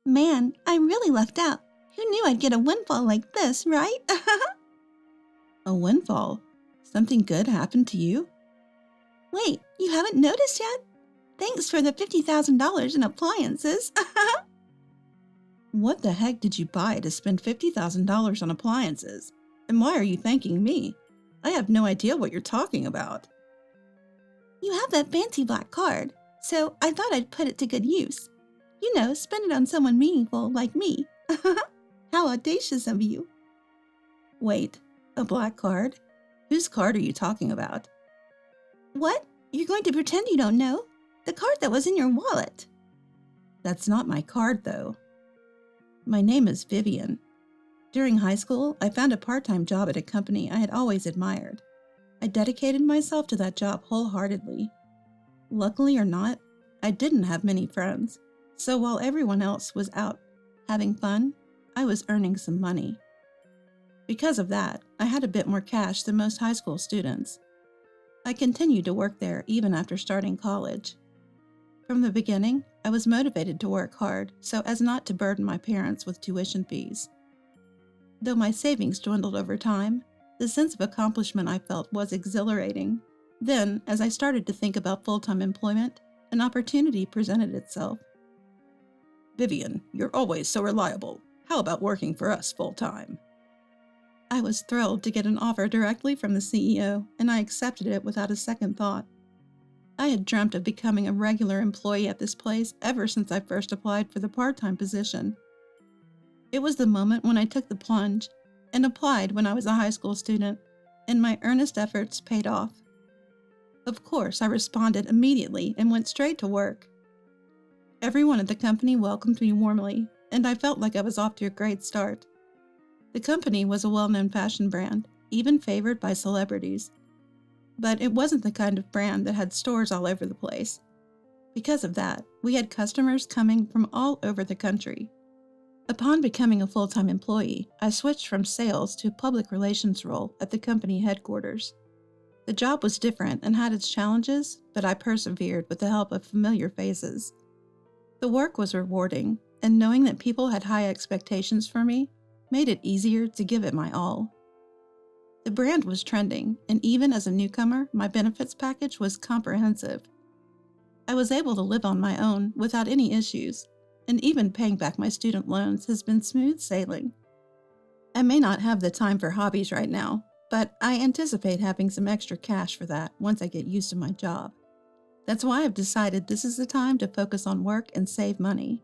Man, I really lucked out. Who knew I'd get a windfall like this, right? A windfall? Something good happened to you? Wait, you haven't noticed yet? Thanks for the $50,000 in appliances. What the heck did you buy to spend $50,000 on appliances? And why are you thanking me? I have no idea what you're talking about. You have that fancy black card, so I thought I'd put it to good use. You know, spend it on someone meaningful like me. How audacious of you. Wait, a black card? Whose card are you talking about? What? You're going to pretend you don't know? The card that was in your wallet. That's not my card, though. My name is Vivian. During high school, I found a part-time job at a company I had always admired. I dedicated myself to that job wholeheartedly. Luckily or not, I didn't have many friends, so while everyone else was out having fun, I was earning some money. Because of that, I had a bit more cash than most high school students. I continued to work there even after starting college. From the beginning, I was motivated to work hard so as not to burden my parents with tuition fees. Though my savings dwindled over time, the sense of accomplishment I felt was exhilarating. Then, as I started to think about full-time employment, an opportunity presented itself. Vivian, you're always so reliable. How about working for us full-time? I was thrilled to get an offer directly from the CEO, and I accepted it without a second thought. I had dreamt of becoming a regular employee at this place ever since I first applied for the part-time position. It was the moment when I took the plunge and applied when I was a high school student, and my earnest efforts paid off. Of course, I responded immediately and went straight to work. Everyone at the company welcomed me warmly, and I felt like I was off to a great start. The company was a well-known fashion brand, even favored by celebrities. But it wasn't the kind of brand that had stores all over the place. Because of that, we had customers coming from all over the country. Upon becoming a full-time employee, I switched from sales to a public relations role at the company headquarters. The job was different and had its challenges, but I persevered with the help of familiar faces. The work was rewarding, and knowing that people had high expectations for me made it easier to give it my all. The brand was trending, and even as a newcomer, my benefits package was comprehensive. I was able to live on my own without any issues, and even paying back my student loans has been smooth sailing. I may not have the time for hobbies right now, but I anticipate having some extra cash for that once I get used to my job. That's why I've decided this is the time to focus on work and save money.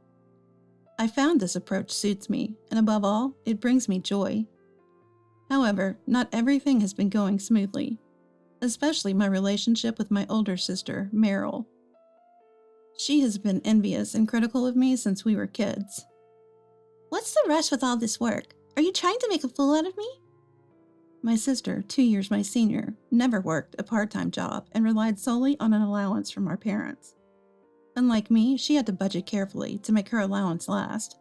I found this approach suits me, and above all, it brings me joy. However, not everything has been going smoothly, especially my relationship with my older sister, Meryl. She has been envious and critical of me since we were kids. What's the rush with all this work? Are you trying to make a fool out of me? My sister, 2 years my senior, never worked a part-time job and relied solely on an allowance from our parents. Unlike me, she had to budget carefully to make her allowance last.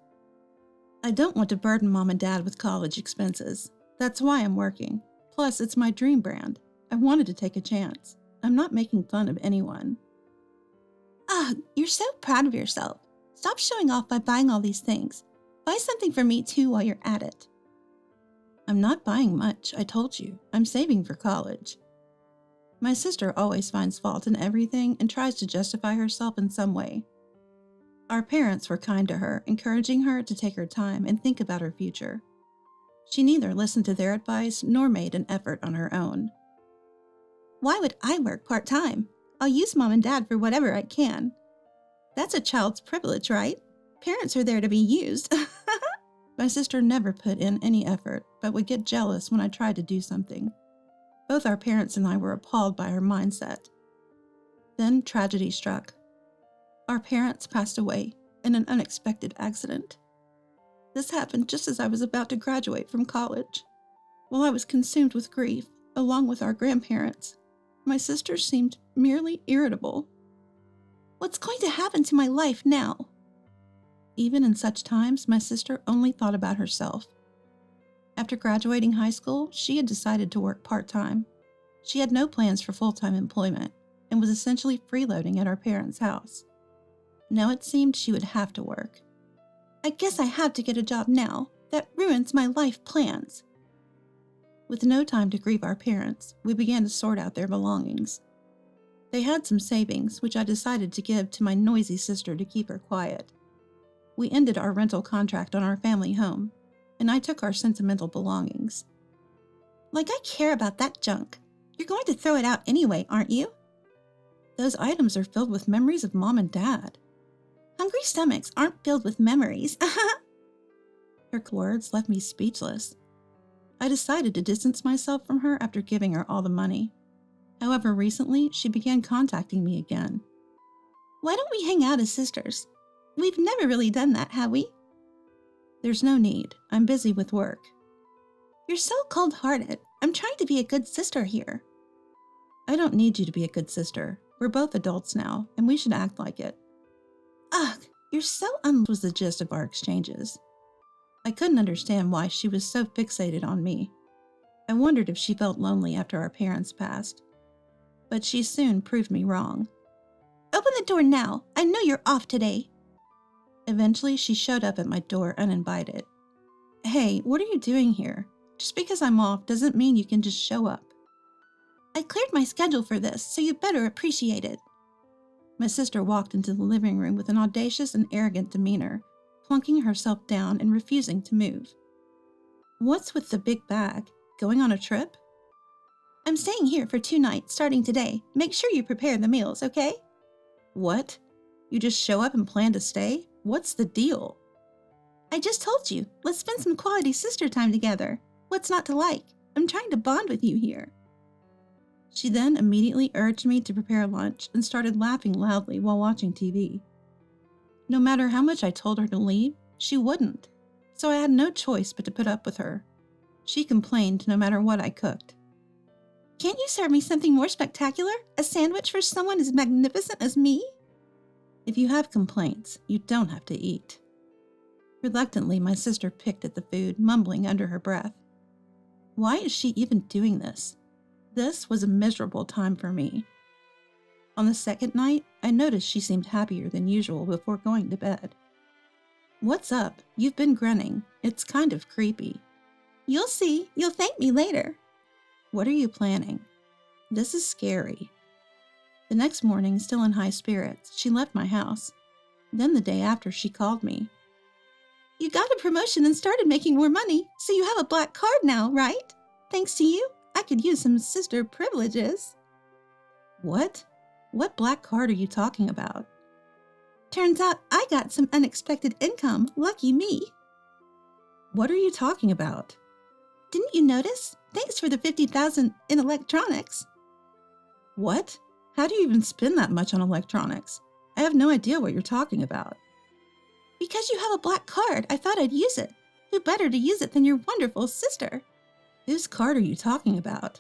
I don't want to burden Mom and Dad with college expenses. That's why I'm working. Plus, it's my dream brand. I wanted to take a chance. I'm not making fun of anyone. You're so proud of yourself. Stop showing off by buying all these things. Buy something for me too while you're at it. I'm not buying much, I told you. I'm saving for college. My sister always finds fault in everything and tries to justify herself in some way. Our parents were kind to her, encouraging her to take her time and think about her future. She neither listened to their advice nor made an effort on her own. Why would I work part-time? I'll use Mom and Dad for whatever I can. That's a child's privilege, right? Parents are there to be used. My sister never put in any effort, but would get jealous when I tried to do something. Both our parents and I were appalled by her mindset. Then tragedy struck. Our parents passed away in an unexpected accident. This happened just as I was about to graduate from college. While I was consumed with grief, along with our grandparents, my sister seemed merely irritable. What's going to happen to my life now? Even in such times, my sister only thought about herself. After graduating high school, she had decided to work part-time. She had no plans for full-time employment and was essentially freeloading at our parents' house. Now it seemed she would have to work. I guess I have to get a job now. That ruins my life plans. With no time to grieve our parents, we began to sort out their belongings. They had some savings, which I decided to give to my noisy sister to keep her quiet. We ended our rental contract on our family home, and I took our sentimental belongings. Like I care about that junk. You're going to throw it out anyway, aren't you? Those items are filled with memories of Mom and Dad. Hungry stomachs aren't filled with memories. Her words left me speechless. I decided to distance myself from her after giving her all the money. However, recently, she began contacting me again. Why don't we hang out as sisters? We've never really done that, have we? There's no need. I'm busy with work. You're so cold-hearted. I'm trying to be a good sister here. I don't need you to be a good sister. We're both adults now, and we should act like it. Ugh, you're so was the gist of our exchanges. I couldn't understand why she was so fixated on me. I wondered if she felt lonely after our parents passed. But she soon proved me wrong. Open the door now. I know you're off today. Eventually, she showed up at my door uninvited. Hey, what are you doing here? Just because I'm off doesn't mean you can just show up. I cleared my schedule for this, so you better appreciate it. My sister walked into the living room with an audacious and arrogant demeanor, plunking herself down and refusing to move. What's with the big bag? Going on a trip? I'm staying here for 2 nights starting today. Make sure you prepare the meals, okay? What? You just show up and plan to stay? What's the deal? I just told you. Let's spend some quality sister time together. What's not to like? I'm trying to bond with you here. She then immediately urged me to prepare lunch and started laughing loudly while watching TV. No matter how much I told her to leave, she wouldn't, so I had no choice but to put up with her. She complained no matter what I cooked. Can't you serve me something more spectacular? A sandwich for someone as magnificent as me? If you have complaints, you don't have to eat. Reluctantly, my sister picked at the food, mumbling under her breath. Why is she even doing this? This was a miserable time for me. On the second night, I noticed she seemed happier than usual before going to bed. What's up? You've been grinning. It's kind of creepy. You'll see. You'll thank me later. What are you planning? This is scary. The next morning, still in high spirits, she left my house. Then the day after, she called me. You got a promotion and started making more money, so you have a black card now, right? Thanks to you, I could use some sister privileges. What? What black card are you talking about? Turns out I got some unexpected income. Lucky me. What are you talking about? Didn't you notice? Thanks for the $50,000 in electronics. What? How do you even spend that much on electronics? I have no idea what you're talking about. Because you have a black card, I thought I'd use it. Who better to use it than your wonderful sister? Whose card are you talking about?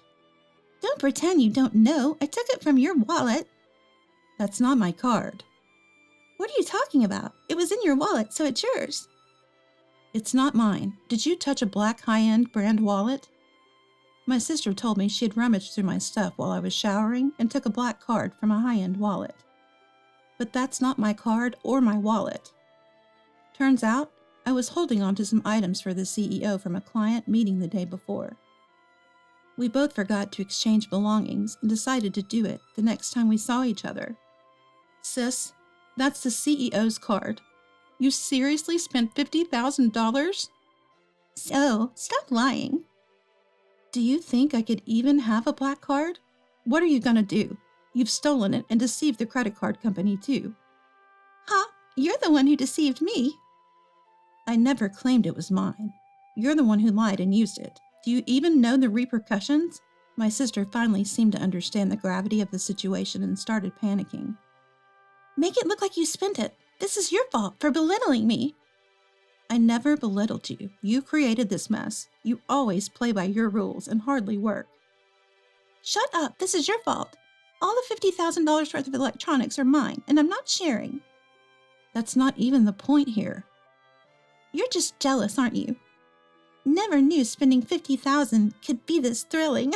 Don't pretend you don't know. I took it from your wallet. That's not my card. What are you talking about? It was in your wallet, so it's yours. It's not mine. Did you touch a black high-end brand wallet? My sister told me she had rummaged through my stuff while I was showering and took a black card from a high-end wallet. But that's not my card or my wallet. Turns out, I was holding on to some items for the CEO from a client meeting the day before. We both forgot to exchange belongings and decided to do it the next time we saw each other. Sis, that's the CEO's card. You seriously spent $50,000? So, stop lying. Do you think I could even have a black card? What are you gonna do? You've stolen it and deceived the credit card company too. Huh? You're the one who deceived me. I never claimed it was mine. You're the one who lied and used it. Do you even know the repercussions? My sister finally seemed to understand the gravity of the situation and started panicking. Make it look like you spent it. This is your fault for belittling me. I never belittled you. You created this mess. You always play by your rules and hardly work. Shut up. This is your fault. All the $50,000 worth of electronics are mine, and I'm not sharing. That's not even the point here. You're just jealous, aren't you? Never knew spending $50,000 could be this thrilling.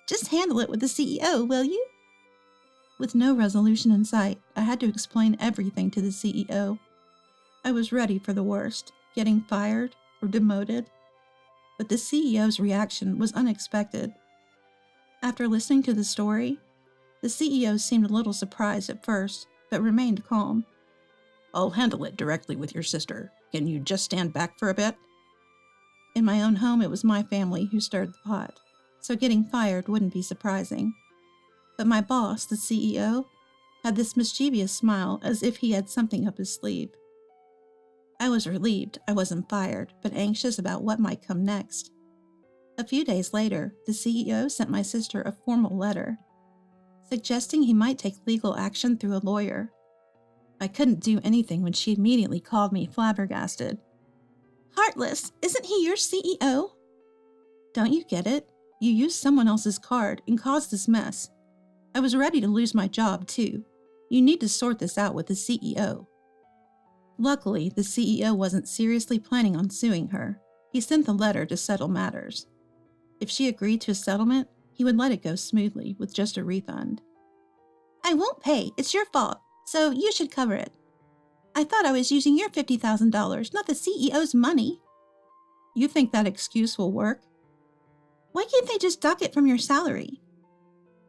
Just handle it with the CEO, will you? With no resolution in sight, I had to explain everything to the CEO. I was ready for the worst, getting fired or demoted, but the CEO's reaction was unexpected. After listening to the story, the CEO seemed a little surprised at first, but remained calm. "I'll handle it directly with your sister. Can you just stand back for a bit?" In my own home, it was my family who stirred the pot, so getting fired wouldn't be surprising. But my boss, the CEO, had this mischievous smile as if he had something up his sleeve. I was relieved I wasn't fired, but anxious about what might come next. A few days later, the CEO sent my sister a formal letter, suggesting he might take legal action through a lawyer. I couldn't do anything when she immediately called me flabbergasted. "Heartless, isn't he your CEO?" "Don't you get it? You used someone else's card and caused this mess. I was ready to lose my job, too. You need to sort this out with the CEO." Luckily, the CEO wasn't seriously planning on suing her. He sent the letter to settle matters. If she agreed to a settlement, he would let it go smoothly with just a refund. "I won't pay. It's your fault, so you should cover it. I thought I was using your $50,000, not the CEO's money." "You think that excuse will work?" "Why can't they just dock it from your salary?"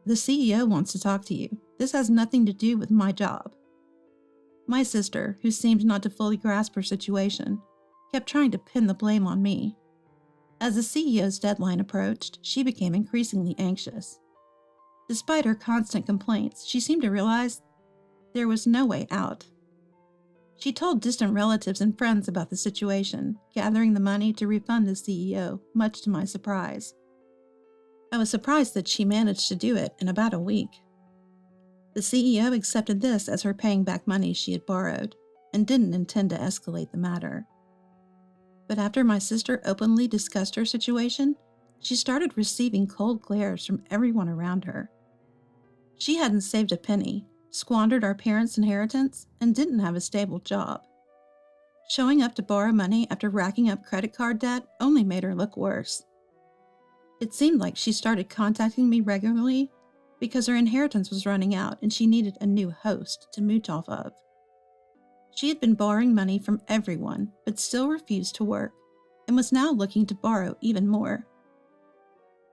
"The CEO wants to talk to you. This has nothing to do with my job." My sister, who seemed not to fully grasp her situation, kept trying to pin the blame on me. As the CEO's deadline approached, she became increasingly anxious. Despite her constant complaints, she seemed to realize there was no way out. She told distant relatives and friends about the situation, gathering the money to refund the CEO, much to my surprise. I was surprised that she managed to do it in about a week. The CEO accepted this as her paying back money she had borrowed, and didn't intend to escalate the matter. But after my sister openly discussed her situation, she started receiving cold glares from everyone around her. She hadn't saved a penny, squandered our parents' inheritance, and didn't have a stable job. Showing up to borrow money after racking up credit card debt only made her look worse. It seemed like she started contacting me regularly because her inheritance was running out and she needed a new host to mooch off of. She had been borrowing money from everyone, but still refused to work, and was now looking to borrow even more.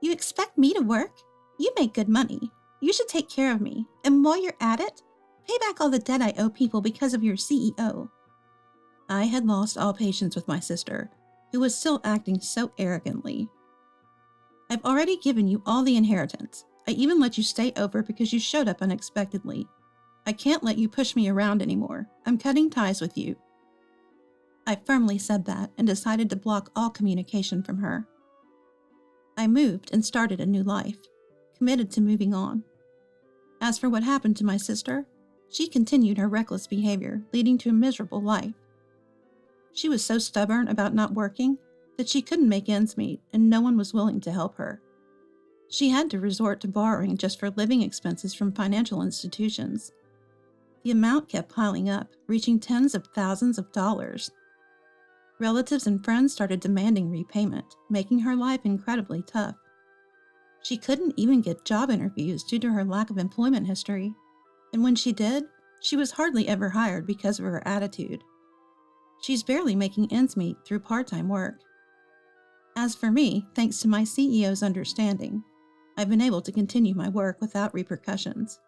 "You expect me to work? You make good money. You should take care of me, and while you're at it, pay back all the debt I owe people because of your CEO." I had lost all patience with my sister, who was still acting so arrogantly. "I've already given you all the inheritance. I even let you stay over because you showed up unexpectedly. I can't let you push me around anymore. I'm cutting ties with you." I firmly said that and decided to block all communication from her. I moved and started a new life, committed to moving on. As for what happened to my sister, she continued her reckless behavior, leading to a miserable life. She was so stubborn about not working that she couldn't make ends meet, and no one was willing to help her. She had to resort to borrowing just for living expenses from financial institutions. The amount kept piling up, reaching tens of thousands of dollars. Relatives and friends started demanding repayment, making her life incredibly tough. She couldn't even get job interviews due to her lack of employment history, and when she did, she was hardly ever hired because of her attitude. She's barely making ends meet through part-time work. As for me, thanks to my CEO's understanding, I've been able to continue my work without repercussions.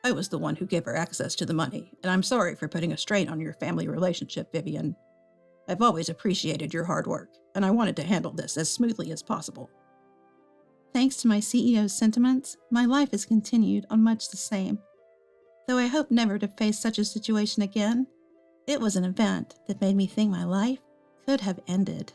"I was the one who gave her access to the money, and I'm sorry for putting a strain on your family relationship, Vivian. I've always appreciated your hard work, and I wanted to handle this as smoothly as possible." Thanks to my CEO's sentiments, my life has continued on much the same. Though I hope never to face such a situation again, it was an event that made me think my life could have ended.